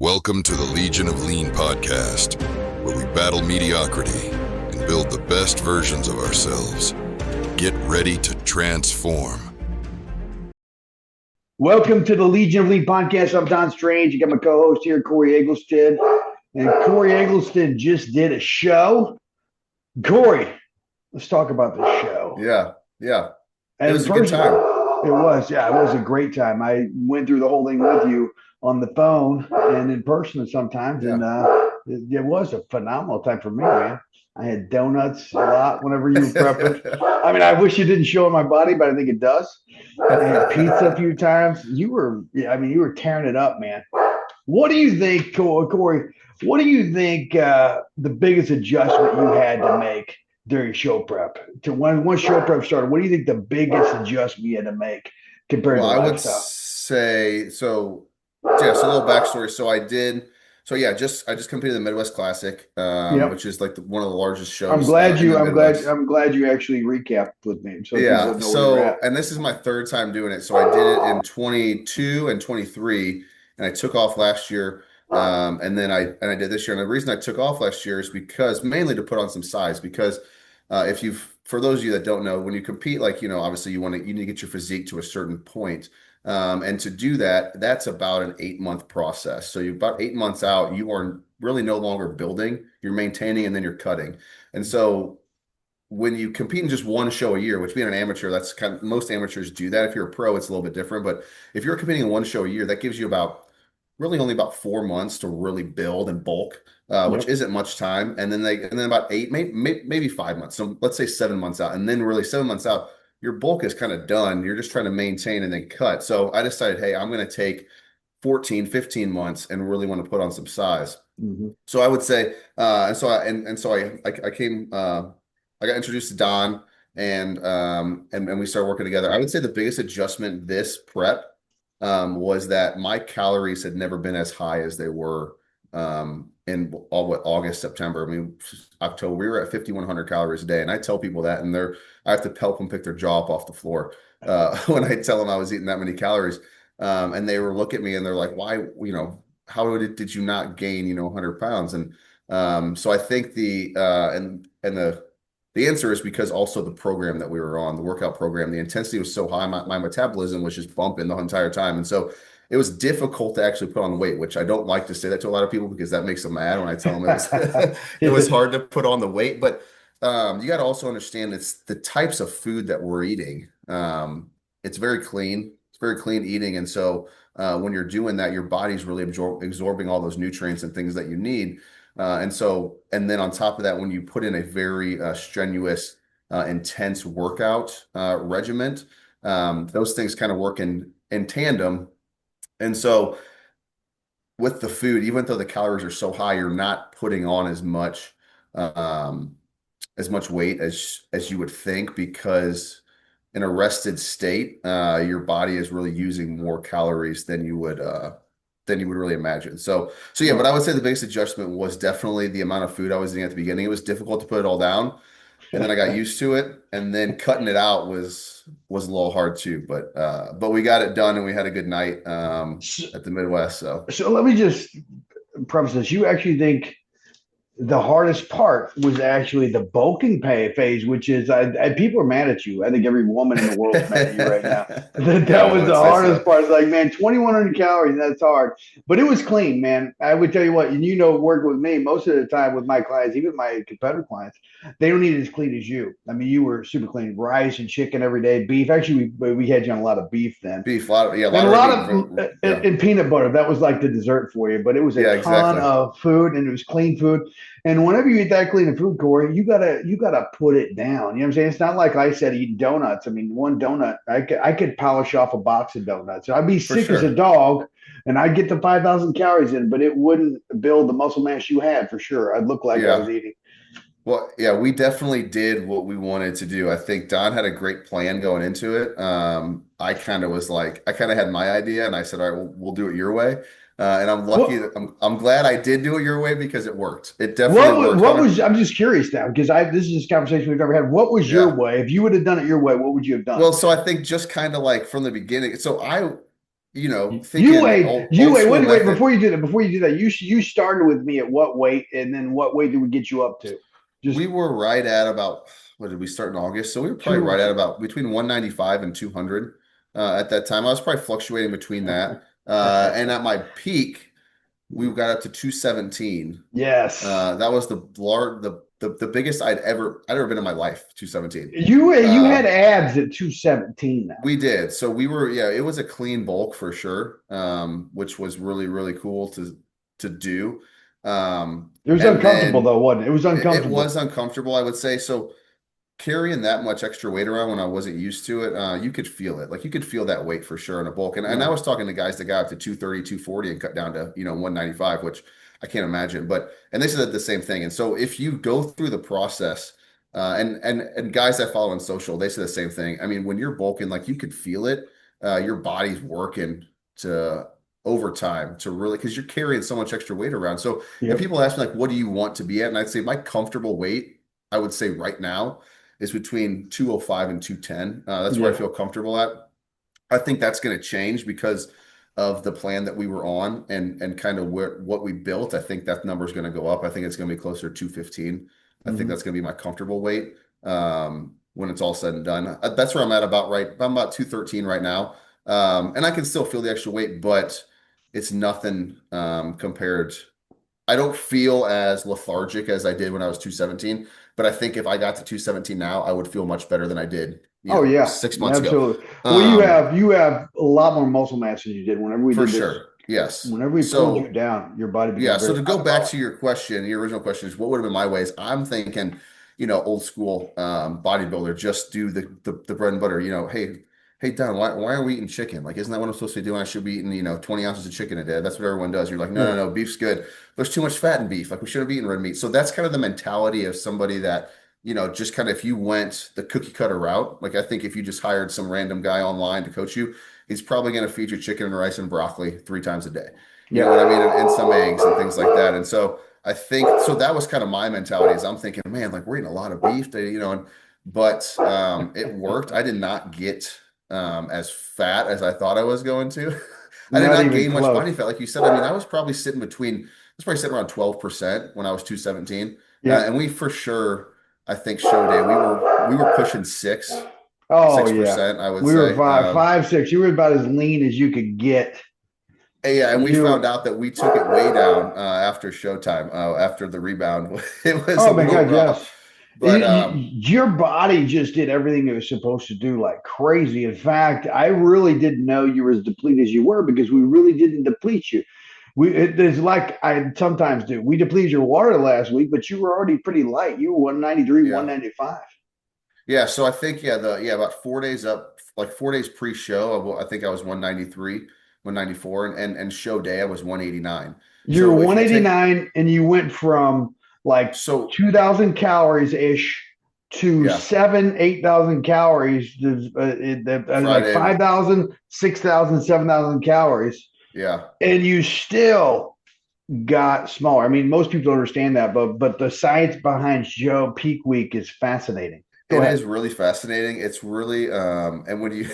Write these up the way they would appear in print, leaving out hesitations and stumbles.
Welcome to the Legion of Lean podcast, where we battle mediocrity and build the best versions of ourselves. Get ready to transform. Welcome to the Legion of Lean podcast. I'm Don Strange. You got my co-host here, Korey Eggleston. And Korey Eggleston just did a show. Korey, let's talk about this show. Yeah. And it was a good time. It was a great time. I went through the whole thing with you on the phone and in person sometimes, and it was a phenomenal time for me, man. I had donuts a lot whenever you were prepping. I mean, I wish it didn't show in my body, but I think it does. I had pizza a few times. You were tearing it up, man. What do you think, Korey? What do you think the biggest adjustment you had to make during show prep? To when show prep started, what do you think the biggest adjustment you had to make compared to I would lifestyle? say so. Yeah, so a little backstory. I just competed in the Midwest Classic, which is like one of the largest shows. I'm glad you actually recapped with me. So and this is my third time doing it. So I did it in 22 and 23, and I took off last year. And then I did this year. And the reason I took off last year is because mainly to put on some size, because for those of you that don't know, when you compete, obviously you need to get your physique to a certain point. And to do that, that's about an 8-month process. So you're about 8 months out, you are really no longer building, you're maintaining, and then you're cutting. And so when you compete in just one show a year, which being an amateur, that's kind of, most amateurs do that. If you're a pro, it's a little bit different. But if you're competing in one show a year, that gives you only about 4 months to really build and bulk, which isn't much time. And then about 8, maybe 5 months. So let's say 7 months out, and then really 7 months out, your bulk is kind of done. You're just trying to maintain and then cut. So I decided, hey, I'm going to take 14, 15 months and really want to put on some size. Mm-hmm. So I would say, I got introduced to Don, and we started working together. I would say the biggest adjustment this prep was that my calories had never been as high as they were in August, September. I mean, October, we were at 5,100 calories a day. And I tell people that, and I have to help them pick their jaw up off the floor when I tell them I was eating that many calories. And they were look at me and they're like, why, how did you not gain, 100 pounds? And so I think the answer is because also the program that we were on, the workout program, the intensity was so high, my metabolism was just bumping the entire time. And so it was difficult to actually put on weight, which I don't like to say that to a lot of people because that makes them mad when I tell them it was hard to put on the weight. But you got to also understand it's the types of food that we're eating. It's very clean. It's very clean eating. And so when you're doing that, your body's really absorbing all those nutrients and things that you need. And then on top of that, when you put in a very strenuous, intense workout regimen, those things kind of work in tandem. And so with the food, even though the calories are so high, you're not putting on as much weight as you would think, because in a rested state, your body is really using more calories than you would really imagine. So yeah, but I would say the biggest adjustment was definitely the amount of food I was eating at the beginning. It was difficult to put it all down, and then I got used to it, and then cutting it out was a little hard too. But we got it done, and we had a good night at the Midwest. So let me just preface this. You actually think the hardest part was actually the bulking phase, which is people are mad at you. I think every woman in the world is mad at you right now. That was the hardest part. It's like, man, 2,100 calories, that's hard. But it was clean, man. I would tell you what, and working with me, most of the time with my clients, even my competitor clients, they don't eat as clean as you. I mean, you were super clean. Rice and chicken every day, beef. Actually, we had you on a lot of beef then. Beef, a lot of peanut butter. That was like the dessert for you. But it was a ton of food, and it was clean food. And whenever you eat that clean of food, Korey, you gotta put it down. You know what I'm saying? It's not like I said eating donuts. I mean, one donut, I could polish off a box of donuts. I'd be sick as a dog, and I'd get the 5,000 calories in, but it wouldn't build the muscle mass you had for sure. I'd look like I was eating. Well, yeah, we definitely did what we wanted to do. I think Don had a great plan going into it. I kind of had my idea, and I said, all right, we'll do it your way. And I'm lucky that I'm glad I did do it your way, because it worked. It definitely worked. I'm just curious now, because this is a conversation we've never had. What was your way? If you would have done it your way, what would you have done? Well, so I think just kind of like from the beginning. So thinking old school wait, method. before you do that, you started with me at what weight, and then what weight did we get you up to? Just We were right at about, what did we start in August? So we were probably two. right at about between 195 and 200 at that time. I was probably fluctuating between that. And at my peak, we got up to 217. Yes. That was the biggest I'd ever been in my life, 217. You had abs at 217 now. We did. So we were, yeah, it was a clean bulk for sure, which was really, really cool to do. It was uncomfortable though, wasn't it? It was uncomfortable. It was uncomfortable, I would say. So carrying that much extra weight around when I wasn't used to it, you could feel it. Like you could feel that weight for sure in a bulk. And I was talking to guys that got up to 230, 240 and cut down to, 195, which I can't imagine. And they said the same thing. And so if you go through the process, and guys I follow on social, they say the same thing. I mean, when you're bulking, like you could feel it, your body's working to overtime to really, because you're carrying so much extra weight around. So if people ask me like, what do you want to be at? And I'd say my comfortable weight, I would say right now is between 205 and 210. That's where I feel comfortable at. I think that's going to change because of the plan that we were on and kind of what we built. I think that number is going to go up. I think it's going to be closer to 215. I think that's going to be my comfortable weight when it's all said and done. That's where I'm at about right. I'm about 213 right now. And I can still feel the extra weight, but it's nothing compared. I don't feel as lethargic as I did when I was 217, but I think if I got to 217 now, I would feel much better than I did. 6 months ago. Well, you have a lot more muscle mass than you did whenever we did this. For sure. Yes. Whenever we pulled you down, your body became so to go back to your question, your original question is what would have been my ways? I'm thinking, old school bodybuilder, just do the bread and butter. Hey Don, why are we eating chicken? Like, isn't that what I'm supposed to be doing? I should be eating 20 ounces of chicken a day. That's what everyone does. You're like, no, beef's good. There's too much fat in beef. Like, we shouldn't be eating red meat. So that's kind of the mentality of somebody that just kind of, if you went the cookie cutter route, like I think if you just hired some random guy online to coach you, he's probably going to feed you chicken and rice and broccoli 3 times a day. You know what I mean? And some eggs and things like that. And so I think, so that was kind of my mentality is I'm thinking, man, like we're eating a lot of beef, but it worked. I did not get as fat as I thought I was going to. I did not gain much body fat. Like you said, I mean, I was probably sitting around 12% when I was 217. And we for sure, I think show day, we were pushing 6%, I would say. We were 5, 6. You were about as lean as you could get. And we found out that we took it way down after showtime, after the rebound. It was yes. But your body just did everything it was supposed to do like crazy. In fact, I really didn't know you were as depleted as you were because we really didn't deplete you. It's like I sometimes do. We depleted your water last week, but you were already pretty light. You were 193, 195. Yeah, so I think about 4 days up, like 4 days pre-show, I think I was 193, 194, and show day I was 189. You're 189, and you went from like 2,000 calories ish to 8,000 calories, like 5,000, 6,000, 7,000 calories. Yeah. And you still got smaller. I mean, most people don't understand that, but the science behind Joe peak week is fascinating. It is really fascinating. It's really and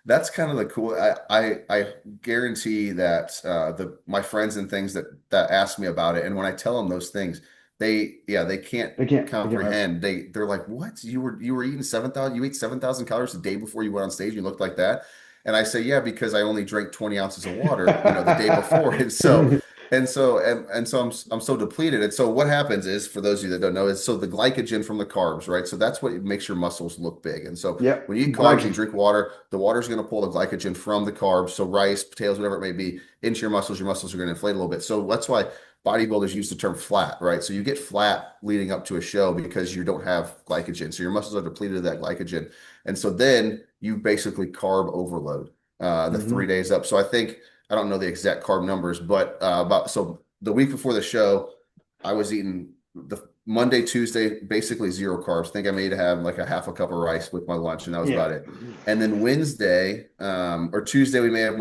that's kind of the cool. I guarantee that my friends and things that ask me about it, and when I tell them those things, they can't comprehend. They're like, what? You were eating 7,000? You ate 7,000 calories a day before you went on stage? You looked like that? And I say, yeah, because I only drank 20 ounces of water, the day before. And so I'm so depleted. And so what happens is, for those of you that don't know, is so the glycogen from the carbs, right? So that's what makes your muscles look big. And so when you eat carbs, you drink water, the water is going to pull the glycogen from the carbs. So rice, potatoes, whatever it may be, into your muscles are going to inflate a little bit. So that's why bodybuilders use the term flat, right? So you get flat leading up to a show because you don't have glycogen. So your muscles are depleted of that glycogen. And so then you basically carb overload the 3 days up. So I don't know the exact carb numbers, but so the week before the show, I was eating the Monday, Tuesday, basically 0 carbs. I think I may have like a half a cup of rice with my lunch, and that was about it. And then Wednesday or Tuesday, we may have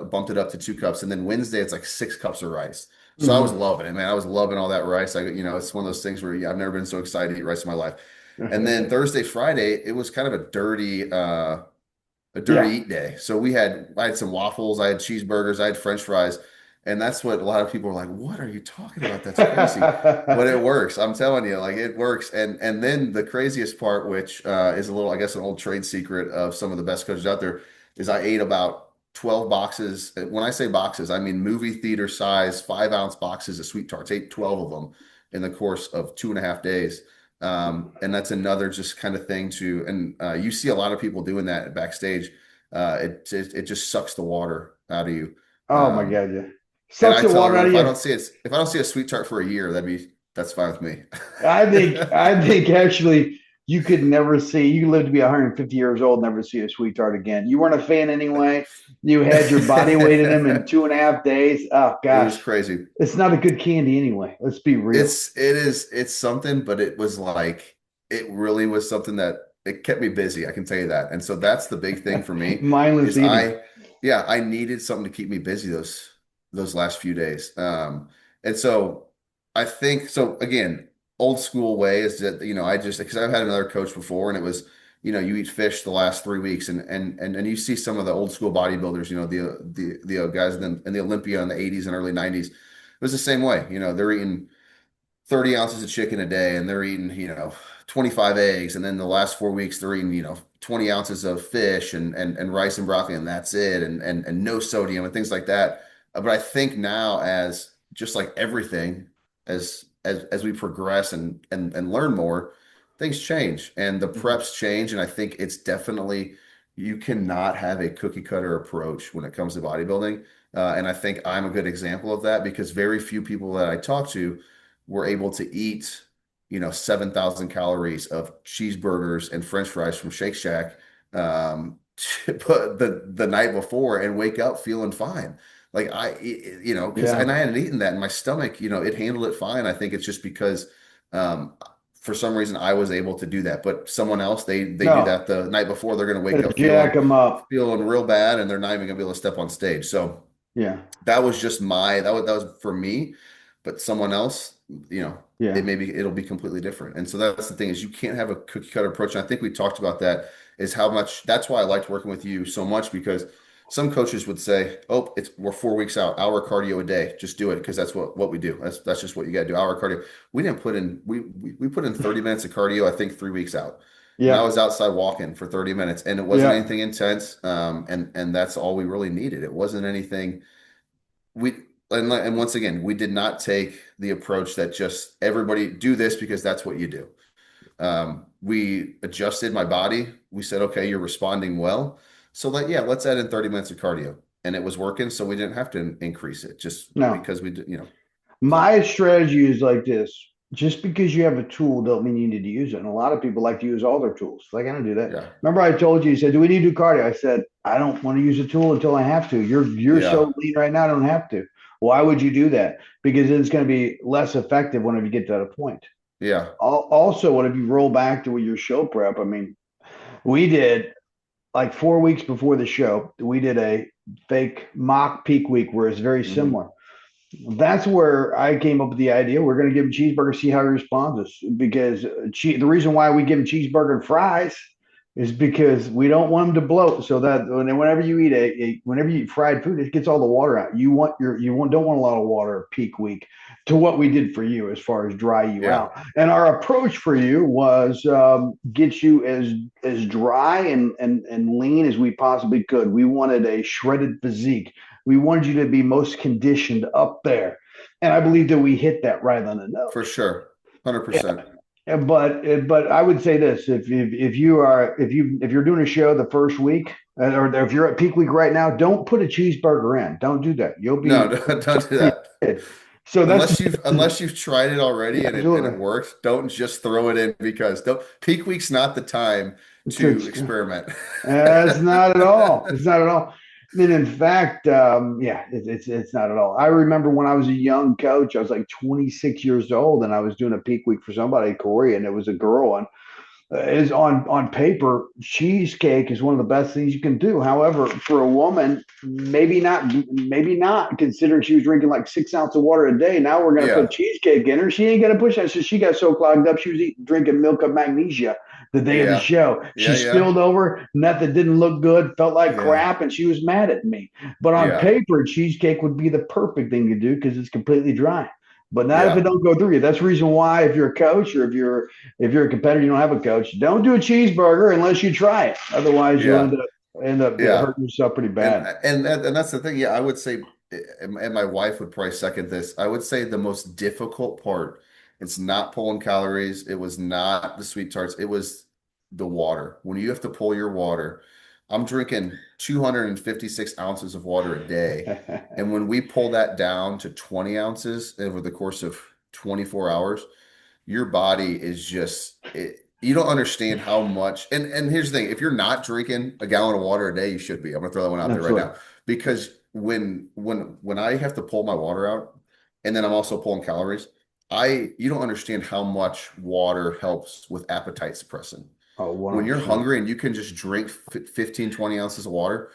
bumped it up to 2 cups. And then Wednesday, it's like 6 cups of rice. So I was loving it, man. I was loving all that rice. It's one of those things where I've never been so excited to eat rice in my life. And then Thursday, Friday, it was kind of a dirty eat day. So I had some waffles, I had cheeseburgers, I had French fries. And that's what a lot of people are like, what are you talking about? That's crazy. But it works. I'm telling you, like it works. And then the craziest part, which is a little, I guess, an old trade secret of some of the best coaches out there, is I ate about 12 boxes. When I say boxes, I mean movie theater size, 5-ounce boxes of sweet tarts. Ate 12 of them in the course of 2.5 days. And that's another just kind of thing and you see a lot of people doing that backstage. It just sucks the water out of you. Oh my God, yeah. And Sucks I the tell water out everyone, of you. if I don't see a sweet tart for a year, that's fine with me. I think actually you could never see, you live to be 150 years old, never see a sweet tart again. You weren't a fan anyway. You had your body weight in them in 2.5 days. Oh It was gosh, crazy. it's not a good candy anyway. Let's be real. It's something, but it was like it really was something that it kept me busy. I can tell you that. And so that's the big thing for me Mindless is eating. I needed something to keep me busy those last few days. And so I think so again, old school way is that I just because I've had another coach before and it was you eat fish the last 3 weeks and you see some of the old school bodybuilders, the guys in the Olympia in the 80s and early 90s. It was the same way. They're eating 30 ounces of chicken a day and they're eating 25 eggs, and then the last 4 weeks they're eating 20 ounces of fish and rice and broccoli, and that's it, and no sodium and things like that. But I think now, as just like everything, as we progress and learn more, things change and the preps change, and I think it's definitely you cannot have a cookie cutter approach when it comes to bodybuilding. And I think I'm a good example of that because very few people that I talk to were able to eat 7,000 calories of cheeseburgers and French fries from Shake Shack the night before and wake up feeling fine. Like because Yeah. and I hadn't eaten that and my stomach, it handled it fine. I think it's just because for some reason I was able to do that. But someone else, they do No, that the night before, they're gonna wake up jack feeling them up. feeling real bad and they're not even gonna be able to step on stage. So Yeah. that was just that was for me, but someone else, Yeah. it'll be completely different. And so that's the thing is you can't have a cookie cutter approach. And I think we talked about that is how much that's why I liked working with you so much because some coaches would say, "Oh, we're 4 weeks out, hour cardio a day. Just do it because that's what we do. That's just what you got to do. Hour cardio." We didn't put in we put in 30 minutes of cardio, I think 3 weeks out. And I Yeah. was outside walking for 30 minutes and it wasn't Yeah. anything intense. And that's all we really needed. It wasn't anything we and once again, we did not take the approach that just everybody do this because that's what you do. We adjusted my body. We said, okay, you're responding well. So let's add in 30 minutes of cardio. And it was working, so we didn't have to increase it just No. because we did, so My strategy is like this. Just because you have a tool don't mean you need to use it. And a lot of people like to use all their tools. Like I don't do that. yeah. Remember I told you, said, do we need to do cardio? I said, I don't want to use a tool until I have to. You're Yeah. so lean right now, I don't have to. Why would you do that? Because it's going to be less effective whenever you get to that point. Yeah. Also, what if you roll back to your show prep? I mean, we did like 4 weeks before the show, we did a fake mock peak week where it's very Hmm. similar. That's where I came up with the idea. We're going to give him cheeseburger, see how he responds. Because the reason why we give him cheeseburger and fries is because we don't want him to bloat. So that whenever you eat whenever you eat fried food, it gets all the water out. Don't want a lot of water peak week to what we did for you as far as dry you Yeah. out. And our approach for you was get you as dry and lean as we possibly could. We wanted a shredded physique. We wanted you to be most conditioned up there. And I believe that we hit that right on the nose. For sure. Yeah. 100%. But I would say this: if you're doing a show the first week, or if you're at peak week right now, don't put a cheeseburger in. Don't do that. You'll No, be don't do that. so that's Unless you've tried it already and it absolutely. works, don't just throw it in because peak week's not the time to experiment. It's not at all. It's not at all. I mean, in fact, it's not at all. I remember when I was a young coach, I was like 26 years old, and I was doing a peak week for somebody, Korey, and it was a girl. And is on paper, cheesecake is one of the best things you can do. However, for a woman, maybe not, considering she was drinking like 6 ounces of water a day. Now we're going to Yeah. put cheesecake in her. She ain't going to push that. So she got so clogged up, she was drinking milk of magnesia. the day of the show. She spilled over, nothing didn't look good, felt like crap, and she was mad at me. But on paper, cheesecake would be the perfect thing to do because it's completely dry. But not if it don't go through you. That's the reason why if you're a coach or if you're a competitor, you don't have a coach, don't do a cheeseburger unless you try it. Otherwise, you'll end up hurting yourself pretty bad. And that's the thing. Yeah, I would say, and my wife would probably second this. I would say the most difficult part, it's not pulling calories. It was not the sweet tarts. It was the water. When you have to pull your water, I'm drinking 256 ounces of water a day. And when we pull that down to 20 ounces over the course of 24 hours, your body is just, you don't understand how much. And here's the thing, if you're not drinking a gallon of water a day, you should be. I'm going to throw that one out there right now. Because when I have to pull my water out, and then I'm also pulling calories, you don't understand how much water helps with appetite suppressing. Oh, when you're hungry and you can just drink 15, 20 ounces of water,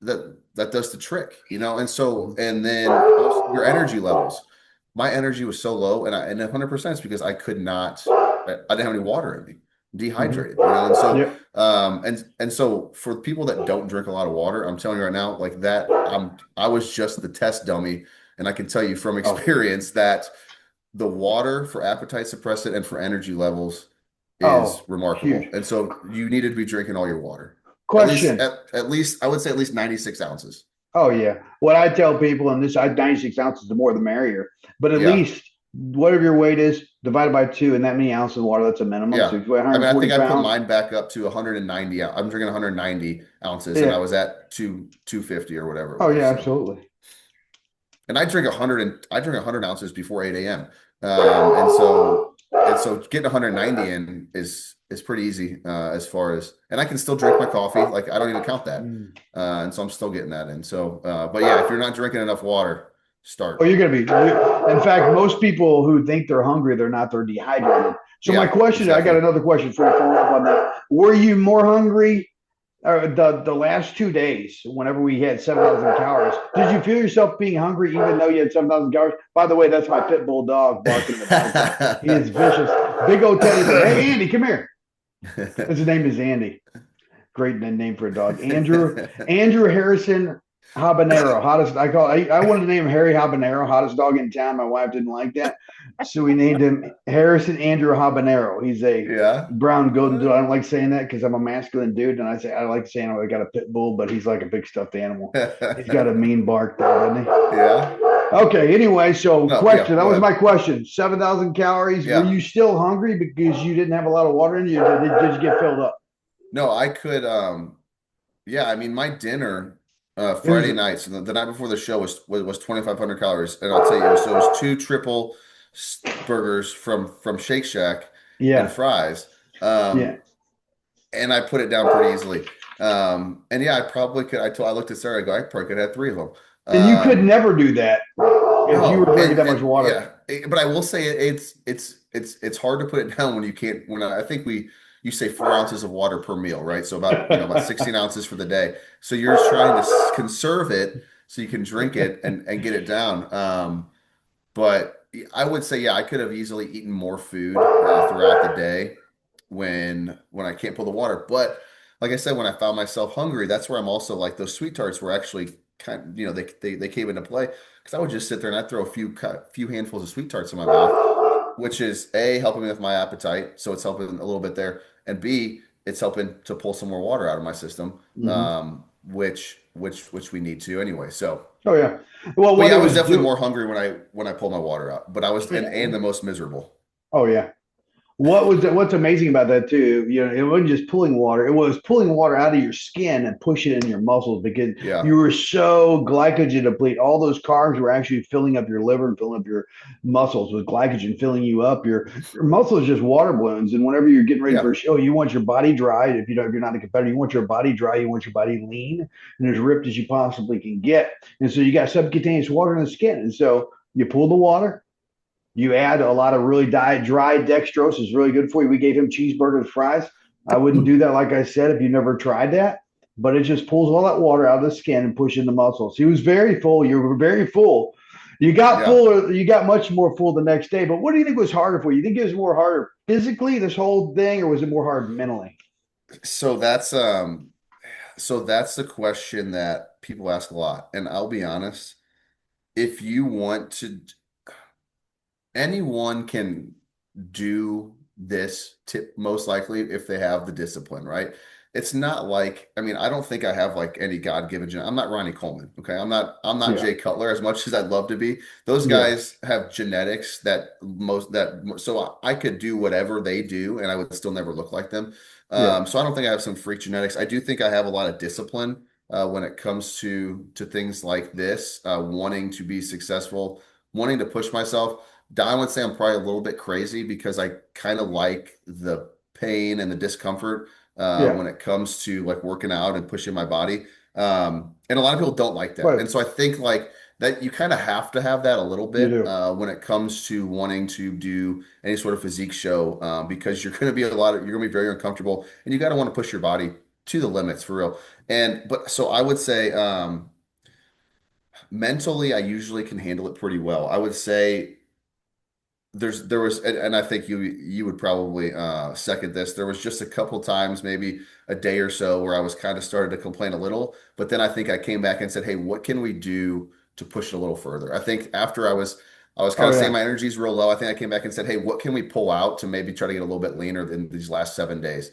that does the trick, and so, and then also your energy levels. My energy was so low, and 100% is because I didn't have any water in me, dehydrated, and so, and so for people that don't drink a lot of water, I'm telling you right now, like that, I was just the test dummy, and I can tell you from experience that the water for appetite suppressant and for energy levels is remarkable. Huge. And so you needed to be drinking all your water. Question. At least I would say at least 96 ounces. Oh yeah. What I tell people, and 96 ounces, the more the merrier. But at least whatever your weight is, divided by 2, and that many ounces of water, that's a minimum. Yeah. So I think I put mine back up to 190. I'm drinking 190 ounces, and I was at 250 or whatever. Oh yeah, absolutely. And I drink 100 ounces before 8 a.m. And so getting 190 in is pretty easy as far as, and I can still drink my coffee. Like I don't even count that. And so I'm still getting that in. So, but yeah, if you're not drinking enough water, start. Oh, you're going to be. In fact, most people who think they're hungry, they're not, they're dehydrated. So my question, I got another question for you, follow up on that. Were you more hungry the last 2 days, whenever we had 7,000 calories? Did you feel yourself being hungry even though you had 7,000 calories? By the way, that's my pit bull dog barking in the background. He is vicious. Big old teddy bear. Hey, Andy, come here. His name is Andy. Great name for a dog. Andrew Harrison Habanero. I wanted to name him Harry Habanero, hottest dog in town. My wife didn't like that. So we named him Harrison Andrew Habanero. He's a brown golden doodle. I don't like saying that because I'm a masculine dude, and I like saying I got a pit bull, but he's like a big stuffed animal. He's got a mean bark though, doesn't he? Yeah. Okay. Anyway, so question. That was my question. 7,000 calories. Yeah. Were you still hungry because you didn't have a lot of water in you? Or did you get filled up? No, I could. I mean, my dinner Friday night, so the night before the show was 2,500 calories, and I'll tell you, so it was 2 triple burgers from Shake Shack and fries. And I put it down pretty easily. And I probably could. I looked at Sarah. I probably could have 3 of them. And you could never do that if you were drinking that much water. Yeah, but I will say it's hard to put it down when you can't. I think you say 4 ounces of water per meal, right? So about 16 ounces for the day. So you're trying to conserve it so you can drink it and get it down. But I would say, I could have easily eaten more food throughout the day when I can't pull the water. But like I said, when I found myself hungry, that's where I'm also like those sweet tarts were actually kind of, they came into play, because I would just sit there and I'd throw a few handfuls of sweet tarts in my mouth, which is A, helping me with my appetite. So it's helping a little bit there. And B, it's helping to pull some more water out of my system, which we need to anyway. So. Oh yeah. Well, I was definitely more hungry when I pulled my water out, but I was and the most miserable. Oh yeah. What's amazing about that too, it wasn't just pulling water, it was pulling water out of your skin and pushing it in your muscles, because you were so glycogen deplete. All those carbs were actually filling up your liver and filling up your muscles with glycogen, filling you up. Your muscle is just water balloons. And whenever you're getting ready for a show, you want your body dry. If you're not a competitor, you want your body dry, you want your body lean and as ripped as you possibly can get. And so you got subcutaneous water in the skin. And so you pull the water. You add a lot of really dry dextrose, is really good for you. We gave him cheeseburgers, fries. I wouldn't do that, like I said, if you never tried that. But it just pulls all that water out of the skin and pushes in the muscles. He was very full. You were very full. You got Yeah. full, or you got much more full the next day. But what do you think was harder for you? You think it was more harder physically, this whole thing, or was it more hard mentally? So that's the question that people ask a lot. And I'll be honest, if you want to, anyone can do this tip most likely if they have the discipline, right? It's not like, I mean, I don't think I have like any God-given I'm not Ronnie Coleman, okay? I'm not Yeah, Jay Cutler as much as I'd love to be. Those yeah, guys have genetics so I could do whatever they do and I would still never look like them. yeah, So I don't think I have some freak genetics. I do think I have a lot of discipline when it comes to things like this, wanting to be successful, wanting to push myself. Don would say I'm probably a little bit crazy because I kind of like the pain and the discomfort yeah. when it comes to like working out and pushing my body. And a lot of people don't like that. Right, And so I think like that you kind of have to have that a little you bit do. when it comes to wanting to do any sort of physique show because you're going to be you're going to be very uncomfortable and you got to want to push your body to the limits for real. But so I would say mentally, I usually can handle it pretty well. I would say there was and I think you would probably second this. There was just a couple times, maybe a day or so, where I was kind of started to complain a little, but then I think I came back and said, "Hey, what can we do to push it a little further?" I think after I was kind Oh of saying yeah, my energy's real low. I think I came back and said, "Hey, what can we pull out to maybe try to get a little bit leaner than these last 7 days?"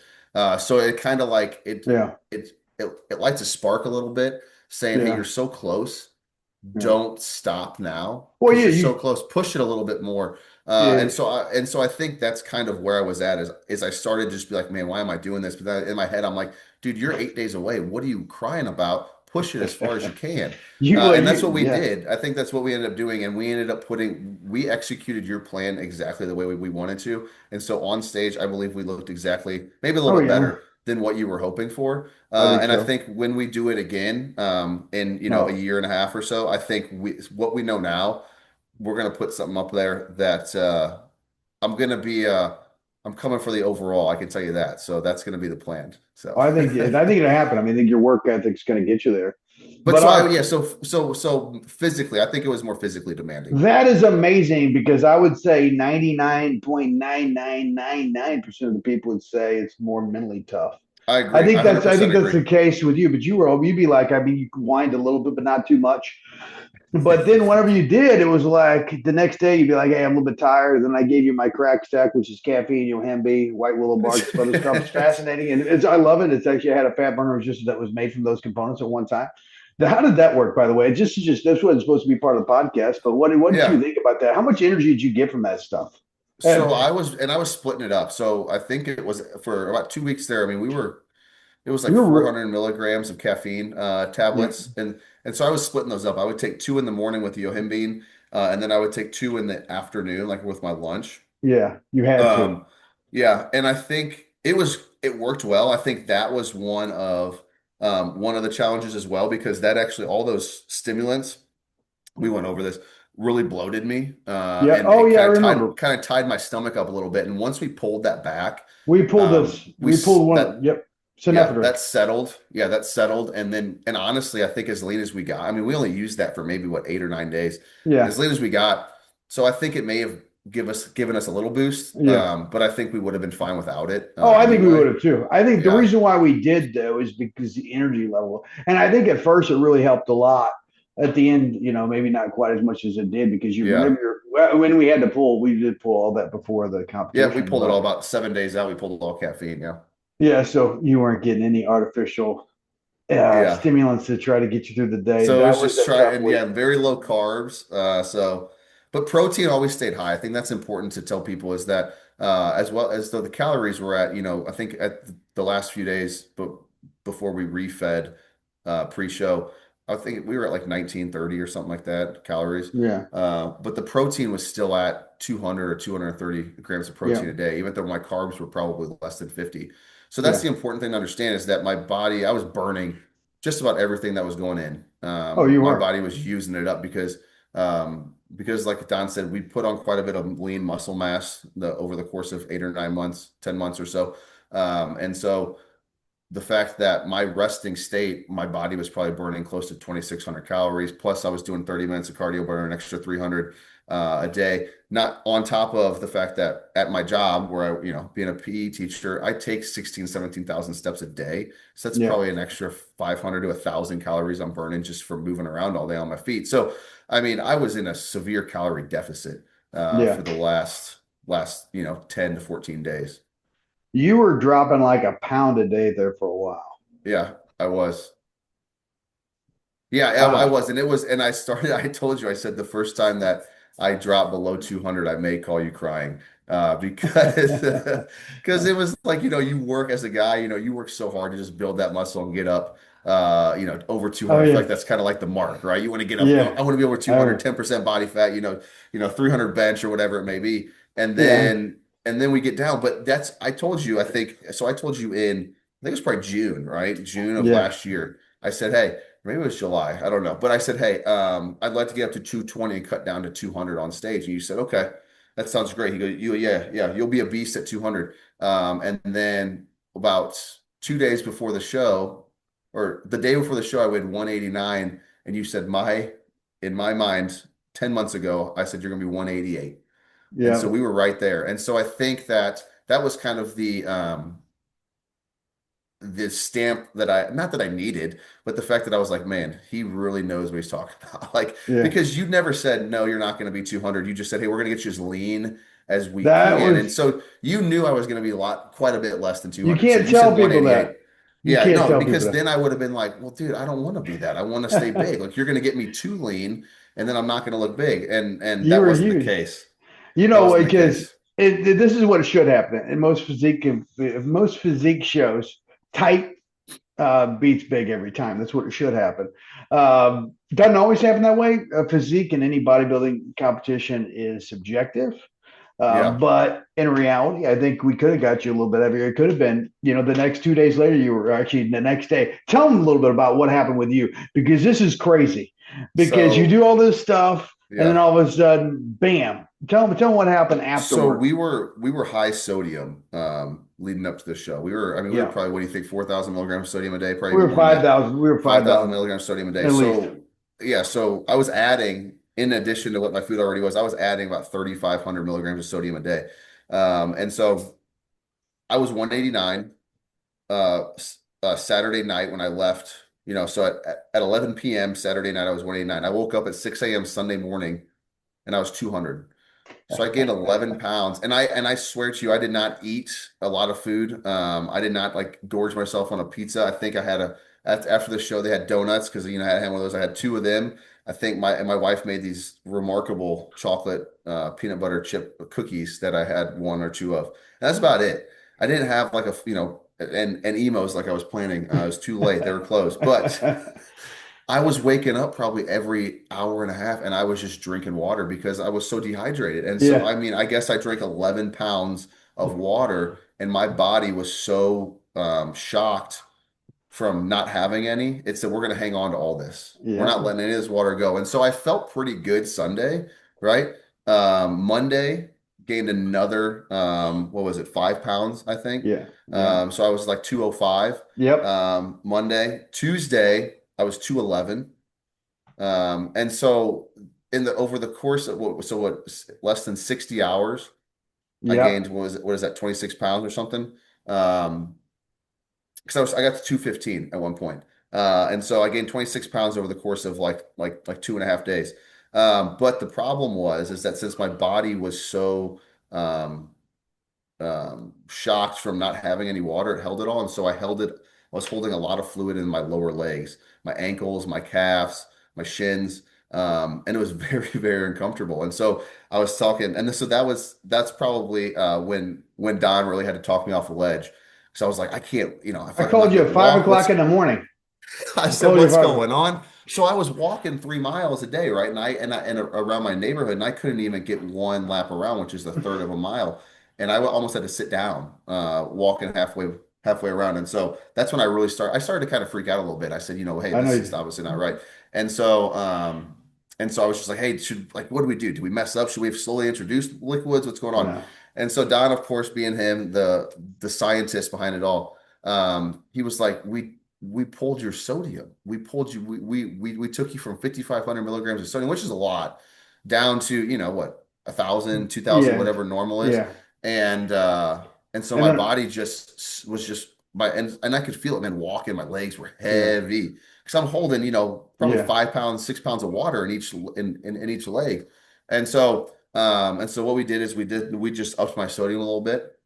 So it kind of like yeah, it lights a spark a little bit, saying, "Hey, you're yeah, so close. yeah. Don't stop now Well, because yeah, you're so close. Push it a little bit more." yeah, And so I think that's kind of where I was at is I started to just be like, man, why am I doing this? But then in my head, I'm like, dude, you're 8 days away. What are you crying about? Push it as far as you can. well, And that's what we yeah. did. I think that's what we ended up doing. And we ended up we executed your plan exactly the way we wanted to. And so on stage, I believe we looked exactly, maybe a Oh little bit yeah, better than what you were hoping for. I think And I so. think when we do it again, in a No, year and a half or so, I think what we know now, we're gonna put something up there that I'm gonna be I'm coming for the overall, I can tell you that. So that's gonna be the plan. So I think it'll happen. I mean, I think your work ethic's going to get you there. but But so I our yeah, so physically, I think it was more physically demanding. That is amazing because I would say 99.9999% of the people would say it's more mentally tough. I agree. I I 100% think that's agree. the case with you, but you'd be like, I mean, you whined a little bit, but not too much. But then whenever you did, it was like the next day you'd be like, hey, I'm a little bit tired. Then I gave you my crack stack, which is caffeine, Hemby, white willow bark, some other stuff. It's fascinating. And I love it. It's actually, I had a fat burner resistor that was made from those components at one time. How did that work, by the way? Just this wasn't supposed to be part of the podcast, but what did you Yeah. think about that? How much energy did you get from that stuff? And So I was splitting it up. So I think it was for about 2 weeks there. I mean, it was like you're 400 milligrams of caffeine yeah, tablets, and so I was splitting those up. I would take two in the morning with the yohimbine, and then I would take two in the afternoon, like with my lunch. yeah, you had to. Um, yeah, and I think it worked well. I think that was one of the challenges as well because that actually all those stimulants we went over this really bloated me, Yeah. and Oh it yeah, I remember. kind of tied my stomach up a little bit. And once we pulled that back, We pulled this. We pulled one. that Yep. yeah, Synephrine. that settled. Yeah, that settled. And honestly, I think as lean as we got, I mean, we only used that for maybe what 8 or 9 days. Yeah. As lean as we got, so I think it may have given us a little boost. Yeah. But I think we would have been fine without it Oh, I think we would anyway. have too. I think the Yeah, reason why we did though is because the energy level, and I think at first it really helped a lot. At the end, maybe not quite as much as it did because you yeah, remember when we had to pull, we did pull all that before the yeah. We competition. pulled it all But about 7 days out. We pulled all caffeine. Yeah, yeah, so you weren't getting any artificial yeah. stimulants to try to get you through the day. So it That was was just a tough trying, week. yeah, very low carbs. But protein always stayed high. I think that's important to tell people is that as well as though the calories were at, I think at the last few days, but before we refed pre-show, I think we were at like 1930 or something like that calories. Yeah, But the protein was still at 200 or 230 grams of yeah, protein a day, even though my carbs were probably less than 50. So that's yeah. the important thing to understand is that my body, I was burning just about everything that was going in. Oh, you My were. body was using it up because like Don said, we put on quite a bit of lean muscle mass over the course of 8 or 9 months, 10 months or so. And so the fact that my resting state, my body was probably burning close to 2,600 calories. Plus, I was doing 30 minutes of cardio, burning an extra 300 a day. Not on top of the fact that at my job, where I, being a PE teacher, I take 16, 17,000 steps a day. So that's Yeah. probably an extra 500 to 1,000 calories I'm burning just from moving around all day on my feet. So, I mean, I was in a severe calorie deficit Yeah. for the last 10 to 14 days. You were dropping like a pound a day there for a while. Yeah, I was. Yeah, I Wow. was, and I started. I told you, I said the first time that I dropped below 200, I may call you crying, because because it was like, you work as a guy, you work so hard to just build that muscle and get up, over Oh 200. I feel yeah. like that's kind of like the mark, right? You want to get up. Yeah. I want to be over Oh 200, 10% body fat, 300 bench or whatever it may be, and yeah. then and then we get down. But I told you, I think so. I told you in, I think it was probably June, right? June of Yeah. last year. I said, hey. Maybe it was July. I don't know. But I said, hey, I'd like to get up to 220 and cut down to 200 on stage. And you said, okay, that sounds great. He goes, yeah, you'll be a beast at 200. And then about 2 days before the show, or the day before the show, I weighed 189. And you said, in my mind, 10 months ago, I said, you're going to be 188. And so Yeah. we were right there. And so I think that that was kind of the stamp that not that I needed, but the fact that I was like, man, he really knows what he's talking about. Like, Yeah. because you never said, no, you're not going to be 200. You just said, hey, we're going to get you as lean as we That can. And was, so you knew I was going to be quite a bit less than you 200. So can't you said tell people that. 188. You Yeah, can't no, tell people because then I would have been like, well, dude, I don't want to be that. I want to stay that. big. Like, you're going to get me too lean, and then I'm not going to look big. And You that were wasn't the huge. case. You That know, wasn't the because case. this is what should happen in most physique shows. Tight beats big every time. That's what it should happen. Doesn't always happen that way. Physique in any bodybuilding competition is subjective. Yeah. But in reality, I think we could have got you a little bit heavier. It could have been, the next 2 days later, you were actually the next day. Tell them a little bit about what happened with you, because this is crazy. Because you So, do all this stuff, and then yeah. all of a sudden, bam! Tell them what happened So afterward. we were high sodium leading up to the show. We were Yeah, probably, what do you think, 4,000 milligrams of sodium a day, probably we even were more than five that. thousand. We were five 5,000 thousand milligrams of sodium a day. at least. So yeah, so I was adding, in addition to what my food already was, I was adding about 3,500 milligrams of sodium a day. And so I was 189 Saturday night when I left, so at 11 p.m. Saturday night, I was 189. I woke up at 6 a.m. Sunday morning and I was 200. So I gained 11 pounds, and I swear to you, I did not eat a lot of food. I did not like gorge myself on a pizza. I think I had after the show they had donuts, because I had one of those. I had two of them. I think my wife made these remarkable chocolate peanut butter chip cookies that I had one or two of. And that's about it. I didn't have like and emos like I was planning. It was too late; they were closed. But I was waking up probably every hour and a half, and I was just drinking water because I was so dehydrated. And so, Yeah, I mean, I guess I drank 11 pounds of water, and my body was so shocked from not having any. It said, we're going to hang on to all this. We're yeah, not letting any of this water go. And so I felt pretty good Sunday, right? Monday gained another, what was it, 5 pounds, I think. yeah, yeah. So I was like 205. Yep, Monday, Tuesday, I was 211. And so over the course of less than 60 hours, I gained, yep, what is that, 26 pounds or something? Because I got to 215 at one point. And so I gained 26 pounds over the course of like 2.5 days. But the problem is that since my body was so um, shocked from not having any water, it held it all. And so I held it. I was holding a lot of fluid in my lower legs, my ankles, my calves, my shins. And it was very, very uncomfortable. And so I was talking, and so that's probably when Don really had to talk me off the ledge. So I was like, I can't, I I feel like I'm called not you going at to five walk. o'clock in the morning. I I said, called you at what's 5. going on? So I was walking 3 miles a day, right? And around my neighborhood, and I couldn't even get one lap around, which is a third of a mile. And I almost had to sit down, walking halfway around. And so that's when I started to kind of freak out a little bit. I said, hey, I know this is you. obviously not right. And so, I was just like, hey, what do we do? Do we mess up? Should we slowly introduce liquids? What's going on? No. And so Don, of course, being him, the scientist behind it all, he was like, we pulled your sodium. We pulled you. We took you from 5,500 milligrams of sodium, which is a lot, down to, what, 1,000, 2,000, Yeah. whatever normal is. Yeah. And so And my then, body just was just and I could feel it, man, walking. My legs were yeah. heavy because I'm holding, probably Yeah. 5 pounds, 6 pounds of water in each leg. And so what we did is we just upped my sodium a little bit.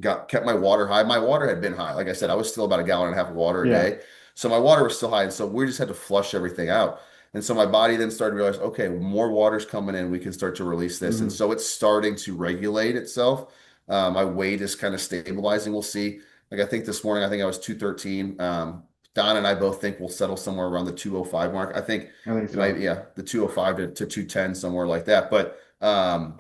Kept my water high. My water had been high. Like I said, I was still about a gallon and a half of water a Yeah. day. So my water was still high. And so we just had to flush everything out. And so my body then started to realize, okay, more water's coming in. We can start to release this. And Mhm. so it's starting to regulate itself. My weight is kind of stabilizing. We'll see. Like I think this morning, I think I was 213. Don and I both think we'll settle somewhere around the 205 mark. I think I think it might, so. yeah, the 205 to 210, somewhere like that. But I'm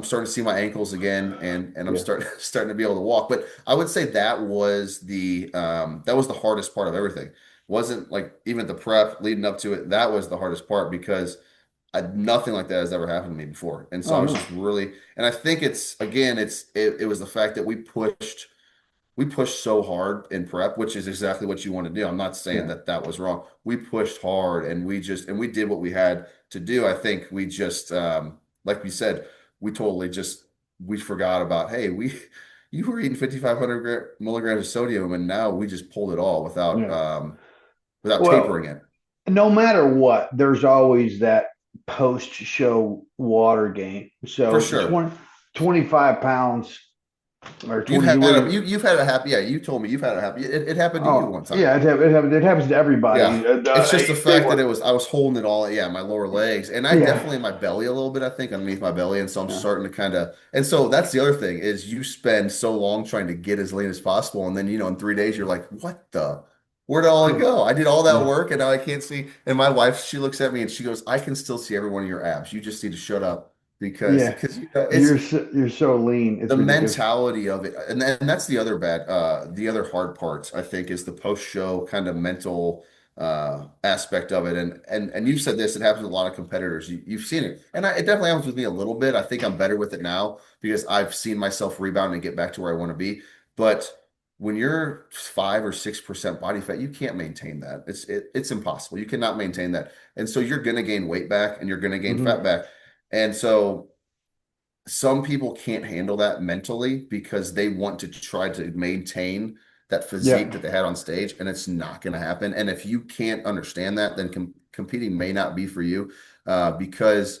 starting to see my ankles again, and I'm Yeah. starting to be able to walk. But I would say that was the hardest part of everything. Wasn't like even the prep leading up to it. That was the hardest part because nothing like that has ever happened to me before. And so I Oh was no. just really, and I think it was the fact that we pushed so hard in prep, which is exactly what you want to do. I'm not saying Yeah. that was wrong. We pushed hard and we did what we had to do. I think we just, like we said, we totally just, we forgot about, hey, you were eating 5,500 milligrams of sodium and now we just pulled it all Yeah. without tapering Well, it. no matter what, there's always that post-show water gain. For So sure. 25 pounds or You've 20, had what do a, you've had a happy, yeah, you told me you've had a happy, it happened to you oh, one time. yeah, it happens to Yeah. everybody. It's just the They fact that were, I was holding it all, yeah, my lower legs, and I yeah, definitely in my belly a little bit, I think, underneath my belly. And so I'm yeah, starting to and so that's the other thing is you spend so long trying to get as lean as possible. And then, in 3 days, you're like, where'd all it yeah, go? I did all that yeah, work and now I can't see. And my wife, she looks at me and she goes, I can still see every one of your abs. You just need to shut up because, yeah. because it's, You're so lean. It's the ridiculous. mentality of it, and that's the other hard part, I think, is the post-show kind of mental aspect of it. And you've said this, it happens with a lot of competitors. You've seen it, and it definitely happens with me a little bit. I think I'm better with it now because I've seen myself rebound and get back to where I want to be. But when you're 5 or 6% body fat, you can't maintain that. It's impossible. You cannot maintain that, and so you're going to gain weight back and you're going to gain fat Hmm. back, and so some people can't handle that mentally because they want to try to maintain that physique Yeah, that they had on stage, and it's not going to happen. And if you can't understand that, then competing may not be for you, because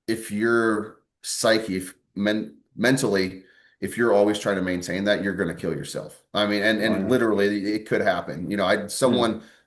if your psyche, if mentally, if you're always trying to maintain that, you're going to kill yourself. I mean, oh, and yeah, literally, it could happen. yeah,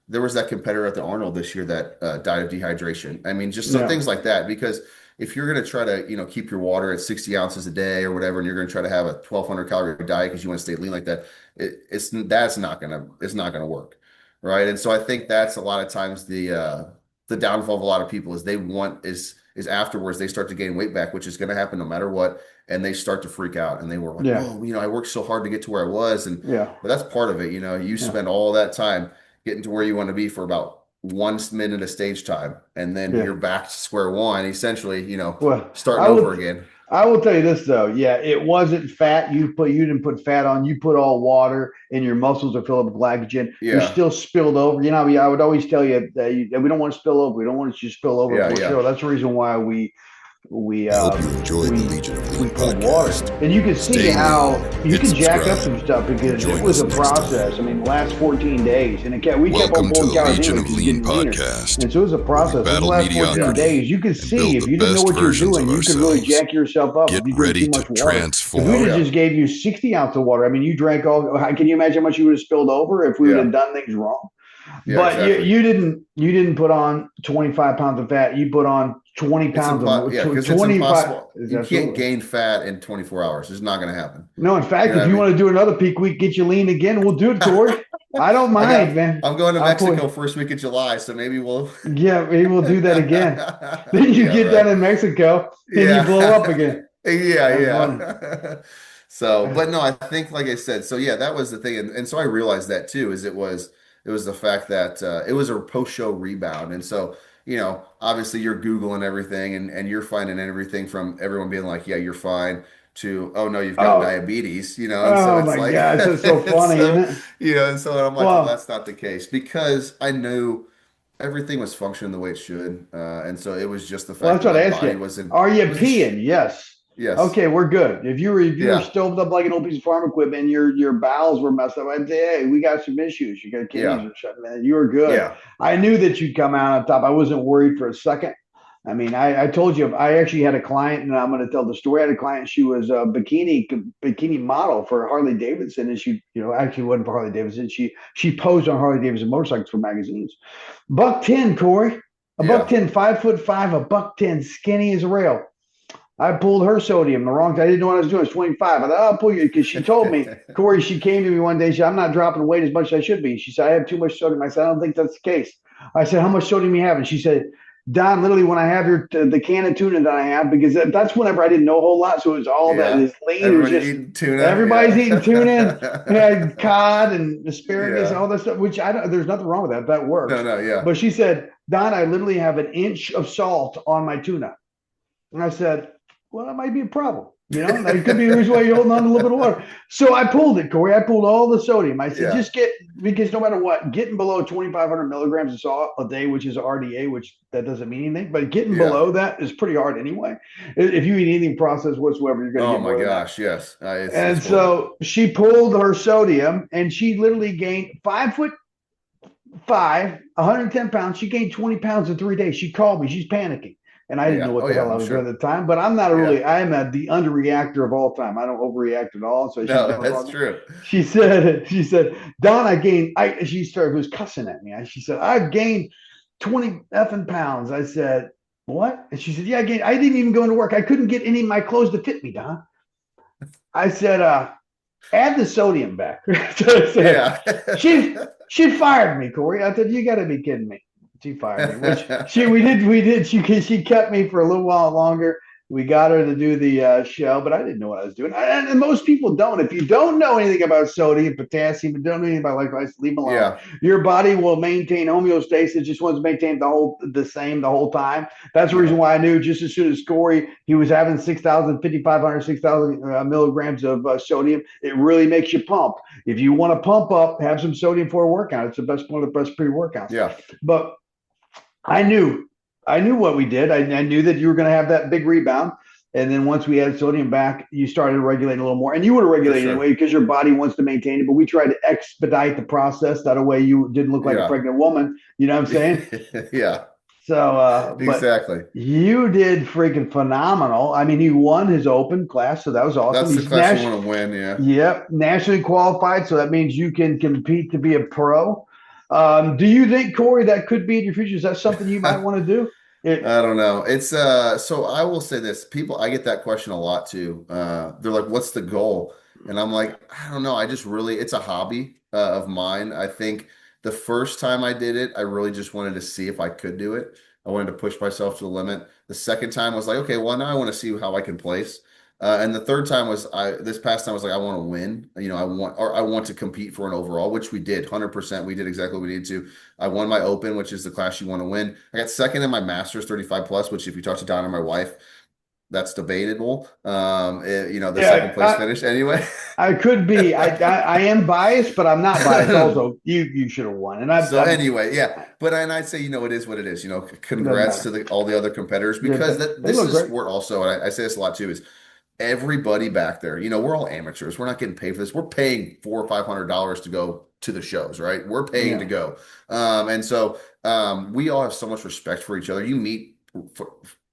There was that competitor at the Arnold this year that died of dehydration. I mean, just so yeah, things like that. Because if you're going to try to, keep your water at 60 ounces a day or whatever, and you're going to try to have a 1,200 calorie diet because you want to stay lean like that, it's not gonna work, right? And so I think that's a lot of times the downfall of a lot of people is they want is afterwards they start to gain weight back, which is going to happen no matter what, and they start to freak out and they were like, yeah, whoa, I worked so hard to get to where I was, yeah, but that's part of it. You yeah, spend all that time getting to where you want to be for about 1 minute of stage time, and then yeah. you're back to square one, essentially, Well, starting I over would again. I will tell you this though. Yeah, it wasn't fat. You didn't put fat on. You put all water, and your muscles are filled with glycogen. You're Yeah, still spilled over. I would always tell you that we don't want to spill over. We don't want to just spill over yeah, for yeah. sure. That's the reason why we I hope you enjoyed the we Legion of we Lean pulled water, podcast. and you can see Stay how lean, you hit can jack up subscribe, some stuff and because it join was us a next process. time. I mean, the last 14 days, and we kept on Welcome to pulling the calories Legion anyway of because you're Lean getting leaner. podcast, And so it was a where we process. Over the battle last 14 mediocrity days, you could and see build if the you didn't know best what you were versions doing, of you could really ourselves. jack yourself up if Get you drink too ready to much water. If we Oh would have transform. yeah, just gave you 60 ounces of water, I mean, you drank all. Can you imagine how much you would have spilled over if we would yeah, have done things wrong? yeah, But exactly. you didn't put on 25 pounds of fat. You put on 20 It's pounds impossible. Yeah, of because it's 25 impossible. is You can't absolutely. gain fat in 24 hours. It's not going to happen. No, in You fact, know if what I you mean? want to do another peak week, get you lean again, we'll do it, Corey. I don't mind, man. I'm going to I'll put Mexico first week of July, so maybe we'll. Yeah, maybe we'll do that again. Then you Yeah, get down right. in Mexico and you blow up Yeah. again. Yeah, That's funny. yeah. So, but no, I think, like I said, so yeah, that was the thing. And so I realized that too, it was the fact that it was a post-show rebound. And so, obviously you're Googling everything and you're finding everything from everyone being like, yeah, you're fine. to, oh no, you've got Oh, diabetes, and so oh it's my like, gosh, that's so and funny, isn't so, it? and so I'm like, well, Well, that's not the case because I knew everything was functioning the way it should. And so it was just the well, fact that's that what my I asked body you. Are you was in peeing? Yes. yes. Okay, we're good. If you were Yeah. stoved up like an old piece of farm equipment and your bowels were messed up, I'd say, hey, we got some issues. You got kidneys Yeah. or something, man. You were good. Yeah. I knew that you'd come out on top. I wasn't worried for a second. I mean, I told you I actually had a client, and I'm going to tell the story. I had a client. She was a bikini model for Harley Davidson, and she, actually wasn't for Harley Davidson. She posed on Harley Davidson motorcycles for magazines. Buck 10, Corey. A buck Yeah. 10, 5'5", a buck 10, skinny as a rail. I pulled her sodium the wrong time. I didn't know what I was doing. It's 25. I thought, I'll pull you because she told me, Corey, she came to me one day. She said, I'm not dropping weight as much as I should be. She said, I have too much sodium. I said, I don't think that's the case. I said, how much sodium you have? And she said, Don, literally when I have the can of tuna that I have, because that's whenever I didn't know a whole lot. So it was all that Yeah. is lean. It was Everybody just eating tuna. everybody's eating tuna and Yeah. had cod and asparagus and Yeah. all that stuff, which I don't, there's nothing wrong with that. That No, works. no, yeah. But she said, Don, I literally have an inch of salt on my tuna. And I said, well, that might be a problem. That could be the reason why you're holding on to a little bit of water. So I pulled it, Corey. I pulled all the sodium. I said, Yeah. just because no matter what, getting below 2,500 milligrams of salt a day, which is RDA, which that doesn't mean anything, but getting Yeah. below that is pretty hard anyway. If you eat anything processed whatsoever, you're going to Oh get my more than that. gosh. Yes. It's And horrible. so she pulled her sodium and she literally gained 5'5", 110 pounds. She gained 20 pounds in 3 days. She called me. She's panicking. And I didn't know Yeah. what Oh the yeah, hell I I'm was doing sure. at the time, but I'm not Yeah. I am the underreactor of all time. I don't overreact at all. So she's No, going that's talking. true. She said, Don, she started, was cussing at me. She said, I've gained 20 effing pounds. I said, what? And she said, yeah, I didn't even go into work. I couldn't get any of my clothes to fit me, Don. I said, add the sodium back. So I said, Yeah. she fired me, Corey. I said, you got to be kidding me. She fired me, which we did. She kept me for a little while longer. We got her to do the show, but I didn't know what I was doing. And most people don't. If you don't know anything about sodium, potassium, and don't know anything about electrolytes, leave them alone. Yeah. Your body will maintain homeostasis. Just wants to maintain the same the whole time. That's the reason Yeah. why I knew just as soon as Corey, he was having 6,000, 5,500, 6,000 milligrams of sodium. It really makes you pump. If you want to pump up, have some sodium for a workout. It's the best one of the best pre-workouts. Yeah. But I knew, I knew what we did. I knew that you were going to have that big rebound. And then once we had sodium back, you started regulating a little more. And you would have For regulated sure. anyway because your body wants to maintain it. But we tried to expedite the process. That way you didn't look like a Yeah. pregnant woman. You know what I'm saying? Yeah. So, but Exactly. you did freaking phenomenal. I mean, he won his open class. So that was awesome. That's the He's class you want to win. Yeah. yep, nationally qualified. So that means you can compete to be a pro. Do you think, Corey, that could be in your future? Is that something you might want to do? I don't know. It's so I will say this. People, I get that question a lot too. They're like, "What's the goal?" And I'm like, I don't know. I just really, it's a hobby of mine. I think the first time I did it, I really just wanted to see if I could do it. I wanted to push myself to the limit. The second time was like, okay, well now I want to see how I can place. And the third time was this past time was like I want to win. I want to compete for an overall, which we did 100%. We did exactly what we needed to. I won my open, which is the class you want to win. I got second in my masters 35 plus, which if you talk to Don and my wife, that's debatable. The second Yeah, place finish anyway. I could be. I am biased, but I'm not biased. Also, you should have won, and So I'm anyway, yeah, and I'd say it is what it is. doesn't Congrats matter. to all the other competitors Yeah, because they this look is great. sport also, and I say this a lot too, is everybody back there, we're all amateurs. We're not getting paid for this. We're paying $400 or $500 to go to the shows, right? We're paying to Yeah, go. And so we all have so much respect for each other. You meet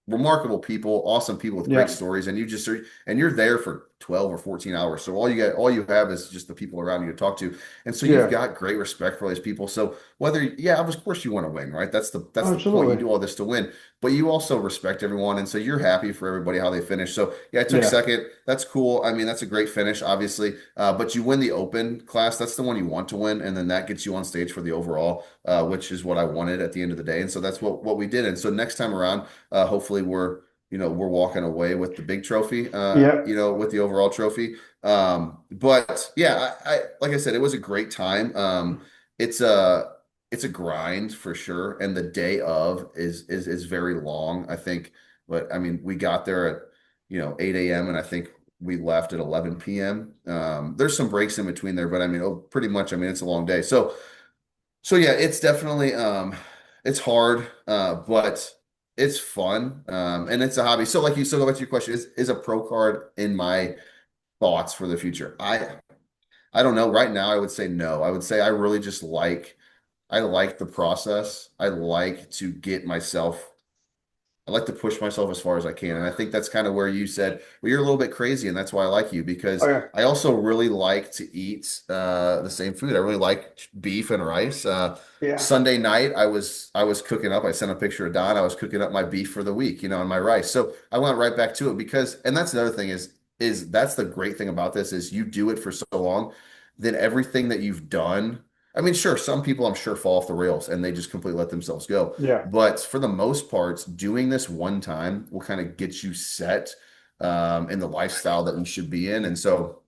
remarkable people, awesome people with great yeah, stories, and you're there for 12 or 14 hours. So all you have is just the people around you to talk to. And so you've yeah. got great respect for all these people. So of course you want to win, right? That's the point. You Absolutely. do all this to win, but you also respect everyone. And so you're happy for everybody how they finish. So yeah, I took Yeah, second. That's cool. I mean, that's a great finish, obviously. But you win the open class. That's the one you want to win. And then that gets you on stage for the overall, which is what I wanted at the end of the day. And so that's what we did. And so next time around, hopefully we're walking away with the big trophy, yeah, with the overall trophy. But yeah, I like I said, it was a great time. It's a grind for sure, and the day of is very long, I think. But I mean, we got there at 8 a.m. and I think we left at 11 p.m. There's some breaks in between there, but I mean, pretty much, I mean, it's a long day. So yeah, it's definitely it's hard, but it's fun. And it's a hobby. So so go back to your question, is a pro card in my thoughts for the future? I don't know. Right now, I would say no. I would say I really just I like the process. I like to get myself I like to push myself as far as I can. And I think that's kind of where you said, well, you're a little bit crazy, and that's why I like you, Oh because yeah. I also really like to eat the same food. I really like beef and rice. Yeah. Sunday night, I was cooking up. I sent a picture of Don. I was cooking up my beef for the week, and my rice. So I went right back to it because, and that's another thing is that's the great thing about this is you do it for so long, then everything that you've done. I mean, sure, some people I'm sure fall off the rails and they just completely let themselves go. Yeah. But for the most part, doing this one time will kind of get you set in the lifestyle that you should be in. And so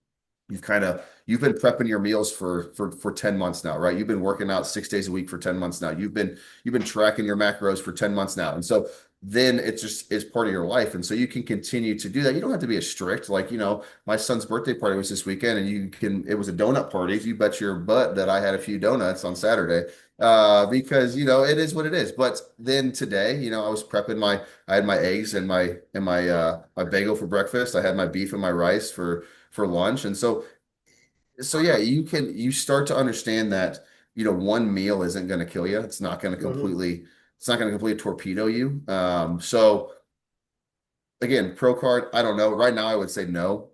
you've been prepping your meals for 10 months now, right? You've been working out 6 days a week for 10 months now. You've been tracking your macros for 10 months now. And so then it just is part of your life. And so you can continue to do that. You don't have to be as strict. Like, my son's birthday party was this weekend, and it was a donut party. You bet your butt that I had a few donuts on Saturday. Because it is what it is. But then today, I was prepping I had my eggs and my bagel for breakfast. I had my beef and my rice for lunch. And so yeah, you start to understand that, one meal isn't going to kill you. Mhm. It's not going to completely torpedo you. So again, pro card, I don't know. Right now I would say no.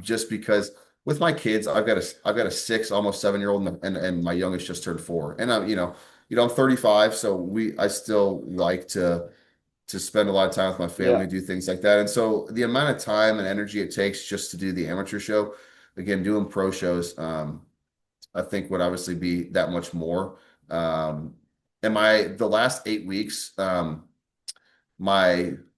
Just because with my kids, I've got a 6, almost 7 year old, and my youngest just turned 4. And I'm 35, so I still like to spend a lot of time with my Yeah. family, do things like that. And so the amount of time and energy it takes just to do the amateur show, again, doing pro shows, I think would obviously be that much more. Um, and the last 8 weeks, I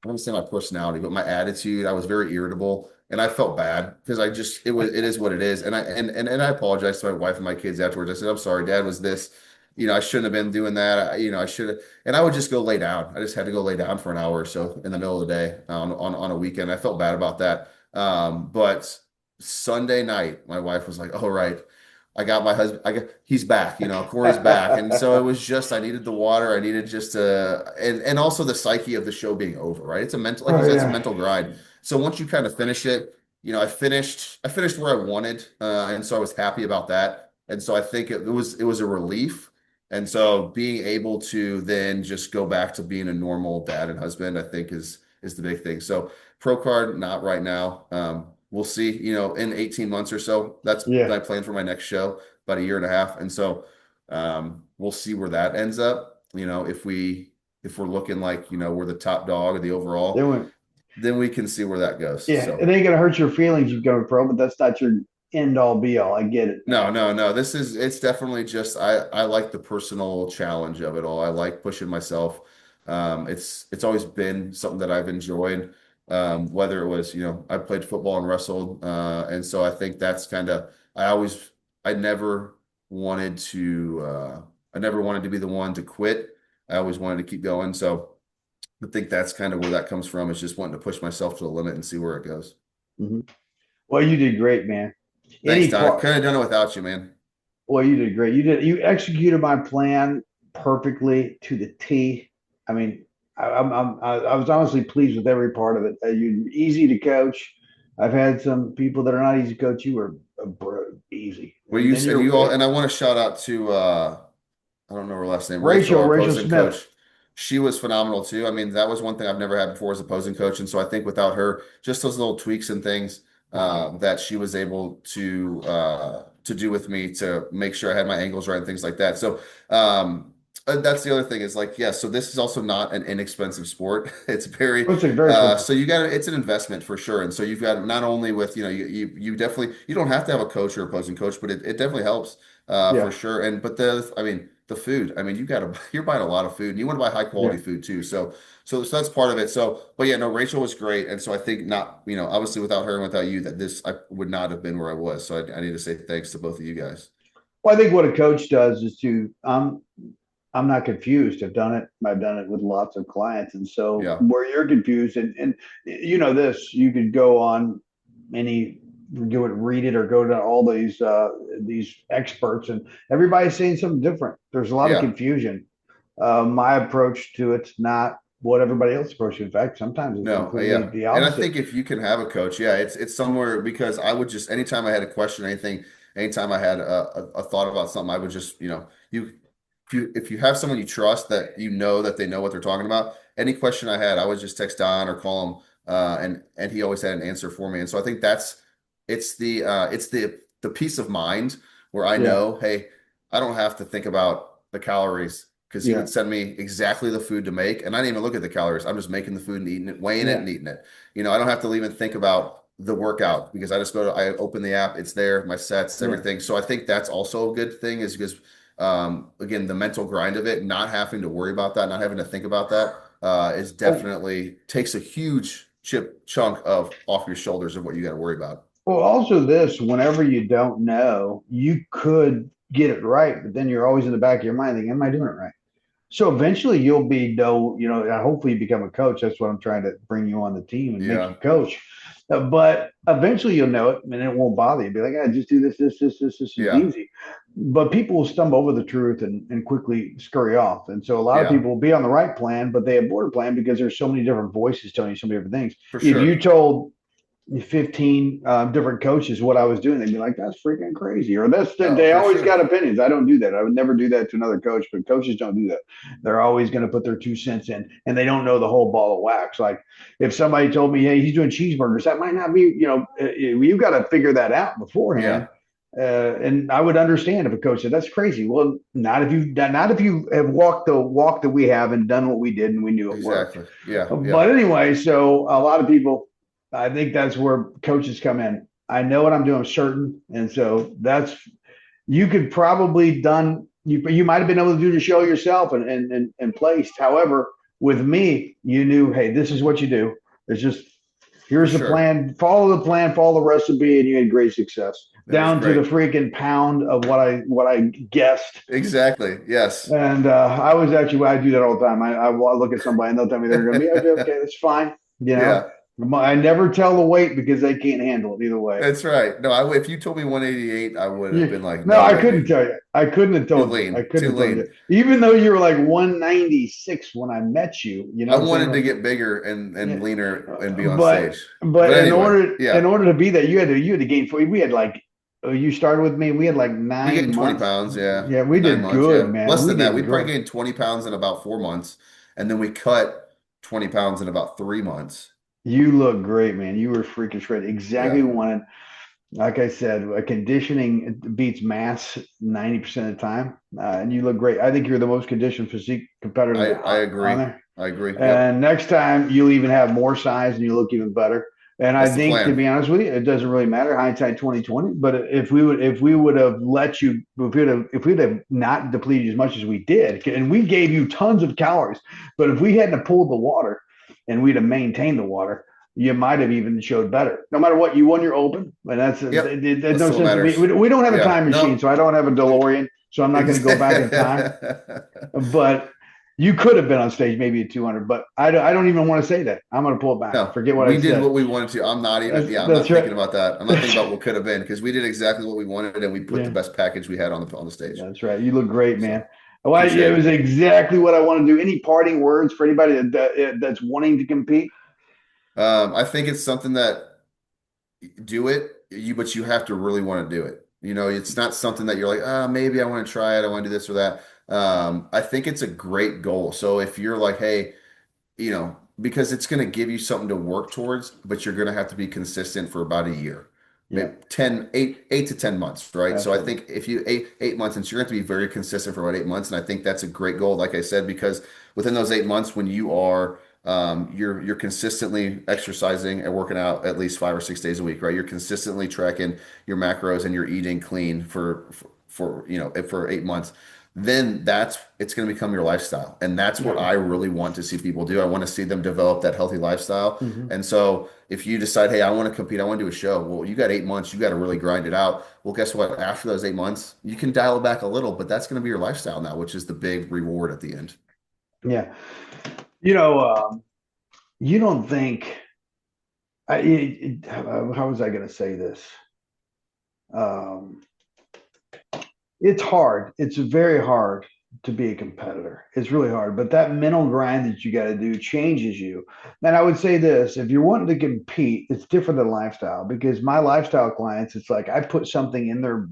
don't say my personality, but my attitude, I was very irritable, and I felt bad because it is what it is. And I apologized to my wife and my kids afterwards. I said, I'm sorry, Dad was this, I shouldn't have been doing that. I should have, and I would just go lay down. I just had to go lay down for an hour or so in the middle of the day on a weekend. I felt bad about that. But Sunday night, my wife was like, all right, I got my husband. He's back. Korey's back, and so it was just I needed the water. I needed just and also the psyche of the show being over. Right? It's a mental, like you Oh said, it's a yeah. mental grind. So once you kind of finish it, I finished where I wanted, and so I was happy about that. And so I think it was a relief. And so being able to then just go back to being a normal dad and husband, I think is the big thing. So pro card, not right now. We'll see, in 18 months or so. That's Yeah. my plan for my next show, about a year and a half. And so we'll see where that ends up. If we're looking like, we're the top dog of the They overall, went. then we can see where that goes. Yeah. It So ain't gonna hurt your feelings you going pro, but that's not your end all be all. I get it, no, man. no, no. It's definitely just I like the personal challenge of it all. I like pushing myself. It's always been something that I've enjoyed. Whether it was, I played football and wrestled, and so I think that's kind of I never wanted to be the one to quit. I always wanted to keep going. So I think that's kind of where that comes from, is just wanting to push myself to the limit and see where it goes. Mhm. Well, you did great, man. Thanks, Any Don. I part. couldn't have done it without you, man. Well, you did great. You executed my plan perfectly to the T. I mean, I was honestly pleased with every part of it. You're easy to coach. I've had some people that are not easy to coach. You were easy, Well, and you then said you all, you're and I want to shout out to I don't know her last name, Rachel, Rachel our Rachel opposing Smith. coach. She was phenomenal too. I mean, that was one thing I've never had before as opposing coach, and so I think without her, just those little tweaks and things that she was able to do with me to make sure I had my angles right and things like that. So that's the other thing is like, yeah. So this is also not an inexpensive sport. It's very It's a very expensive. so it's an investment for sure. And so you've got not only with you definitely you don't have to have a coach or opposing coach, but it definitely helps for Yeah. sure. But I mean, the food, I mean, you're buying a lot of food, and you want to buy high quality Yeah. food too. So that's part of it. So, but yeah, no, Rachel was great. And so I think not, obviously without her and without you, that I would not have been where I was. So I need to say thanks to both of you guys. Well, I think what a coach does is I'm not confused. I've done it. I've done it with lots of clients. And so Yeah. where you're confused, and you know this, you could go on read it or go to all these experts, and everybody's saying something different. There's a lot of Yeah. confusion. My approach to it's not what everybody else approaches. In fact, sometimes it's No, completely yeah. the And I opposite. think if you can have a coach, yeah, it's somewhere because I would just anytime I had a question, anything, anytime I had a thought about something, I would just, if you have someone you trust that you know that they know what they're talking about, any question I had, I would just text Don or call him, and he always had an answer for me. And so I think it's the peace of mind where I Yeah, know, hey, I don't have to think about the calories because he yeah, would send me exactly the food to make, and I didn't even look at the calories. I'm just making the food and eating it, weighing it yeah. and eating it. I don't have to even think about the workout because I open the app, it's there, my sets, Yeah. everything. So I think that's also a good thing is because again, the mental grind of it, not having to worry about that, not having to think about that, is Oh, definitely takes a huge chunk of off your shoulders of what you got to worry about. well, also this, whenever you don't know, you could get it right, but then you're always in the back of your mind thinking, am I doing it right? So eventually you'll be hopefully you become a coach. That's what I'm trying to bring you on the team and make you Yeah, coach. But eventually you'll know it and it won't bother you. Be like, just do this, this is yeah, easy. But people will stumble over the truth and quickly scurry off. And so a lot of yeah, people will be on the right plan, but they abort a plan because there's so many different voices telling you so many different things. for If you sure. told 15 different coaches what I was doing, they'd be like, that's freaking crazy. Or No, they for always sure. got opinions. I don't do that. I would never do that to another coach, but coaches don't do that. They're always going to put their 2 cents in and they don't know the whole ball of wax. Like if somebody told me, hey, he's doing cheeseburgers, that might not be, you've got to figure that out beforehand. Yeah, And I would understand if a coach said that's crazy. Well, not if you have walked the walk that we have and done what we did and we knew it worked. exactly. Yeah, yeah, But anyway, so a lot of people, I think that's where coaches come in. I know what I'm doing, I'm certain, and so that's you could probably done you might have been able to do the show yourself and placed. However, with me, you knew, hey, this is what you do. It's just for here's the sure. plan, follow the recipe, and you had great success It was down to the great. freaking pound of what I guessed. Exactly. Yes. And I do that all the time. I look at somebody and they'll tell me they're going to be okay. That's fine. You know, Yeah. I never tell the weight because they can't handle it either way. That's right. No, if you told me 188, I would have Yeah. been like, No, no I way, couldn't dude. tell you. I couldn't have Too told you. I lean. couldn't Too have told you. lean. Even though you were like 196 when I met you, you know I what I'm wanted to saying? get bigger and Yeah. leaner and be on But stage. but But in anyway, order in yeah. order to be that, you had to gain 40. We had like you started with me. We had like We gained 20 9 months. pounds, yeah. Yeah, we In nine did months, good, yeah. man. Less We than that. did We probably great. gained 20 pounds in about 4 months. And then we cut 20 pounds in about 3 months. You look great, man. You were freaking shredded. Exactly Yeah. what I wanted. Like I said, conditioning beats mass 90% of the time, and you look great. I think you're the most conditioned physique competitor I on agree. there. I agree. Yep. And next time you'll even have more size and you look even better. And I That's the think, to plan. be honest with you, it doesn't really matter hindsight 2020. But if we would have let you, if we'd have not depleted as much as we did, and we gave you tons of calories, but if we hadn't pulled the water and we'd have maintained the water, you might have even showed better. No matter what, you won your open, and Yep. there's That's no what sense of me. matters. We don't have a Yeah. time machine, No. so I don't have a DeLorean, so I'm not going to go back in time. But you could have been on stage maybe at 200, but I don't even want to say that. I'm going to pull it back. No, Forget what I we did said. what we wanted to. I'm not even, yeah, I'm That's not thinking right. about that. I'm not thinking about what could have been because we did exactly what we wanted and we put the Yeah, best package we had on the stage. that's right. You look great, man. So Well, appreciate it was it. exactly what I want to do. Any parting words for anybody that's wanting to compete? I think it's something that do it, but you have to really want to do it. It's not something that you're like, maybe I want to try it. I want to do this or that. I think it's a great goal. So if you're like, hey, because it's going to give you something to work towards, but you're going to have to be consistent for about a year, Yeah, maybe 8 to 10 months, right? So I absolutely. think if you 8 months, and so you're going to have to be very consistent for about 8 months. And I think that's a great goal, like I said, because within those 8 months, when you are, you're consistently exercising and working out at least 5 or 6 days a week, right? You're consistently tracking your macros and you're eating clean for 8 months, then it's going to become your lifestyle. And that's what Yeah. I really want to see people do. I want to see them develop that healthy lifestyle. Mhm. And so if you decide, hey, I want to compete, I want to do a show, well, you got 8 months, you got to really grind it out. Well, guess what? After those 8 months, you can dial it back a little, but that's going to be your lifestyle now, which is the big reward at the end. Yeah. You know, you don't think How was I going to say this? It's hard. It's very hard to be a competitor. It's really hard, but that mental grind that you got to do changes you. And I would say this, if you're wanting to compete, it's different than lifestyle, because my lifestyle clients, it's like I put something in their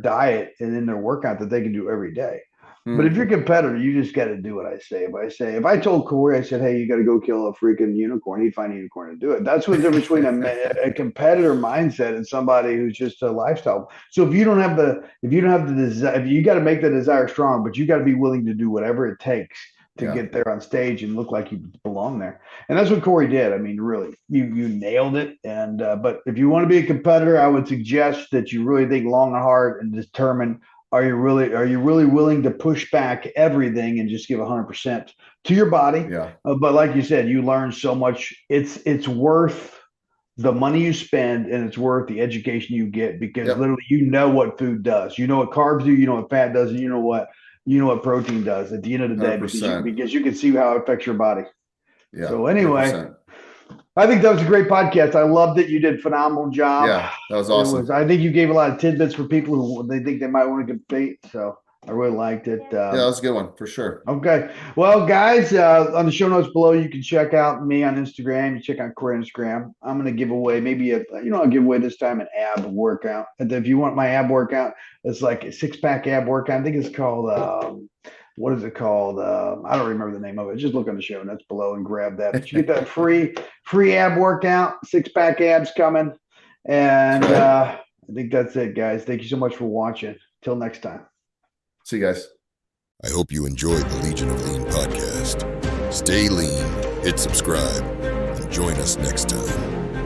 diet and in their workout that they can do every day. But if you're a competitor, you just got to do what I say. If I told Korey, I said, "Hey, you got to go kill a freaking unicorn," he'd find a unicorn and do it. That's what's the difference between a competitor mindset and somebody who's just a lifestyle. So if you don't have the desire, you got to make the desire strong, but you got to be willing to do whatever it takes to get there on stage and look like you belong there. And that's what Korey did. I mean, really, you nailed it. And but if you want to be a competitor, I would suggest that you really think long and hard and determine. Are you really willing to push back everything and just give 100% to your body? Yeah. But like you said, you learn so much. It's worth the money you spend, and it's worth the education you get, because literally you know what food does. You know what carbs do. You know what fat does, and you know what protein does at the end of the day, because you can see how it affects your body. Yeah. So anyway. 100%. I think that was a great podcast. I loved it. You did a phenomenal job. Yeah, that was awesome. I think you gave a lot of tidbits for people who they think they might want to compete. So I really liked it. Yeah, that was a good one for sure. Okay. Well, guys, on the show notes below, you can check out me on Instagram. You check out Korey on Instagram. I'm going to give away I'll give away this time an ab workout. And if you want my ab workout, it's like a 6-pack ab workout. I think it's called, what is it called? I don't remember the name of it. Just look on the show notes below and grab that. But you get that free ab workout, 6-pack abs coming. And I think that's it, guys. Thank you so much for watching. Till next time. See you guys. I hope you enjoyed the Legion of Lean podcast. Stay lean, hit subscribe, and join us next time.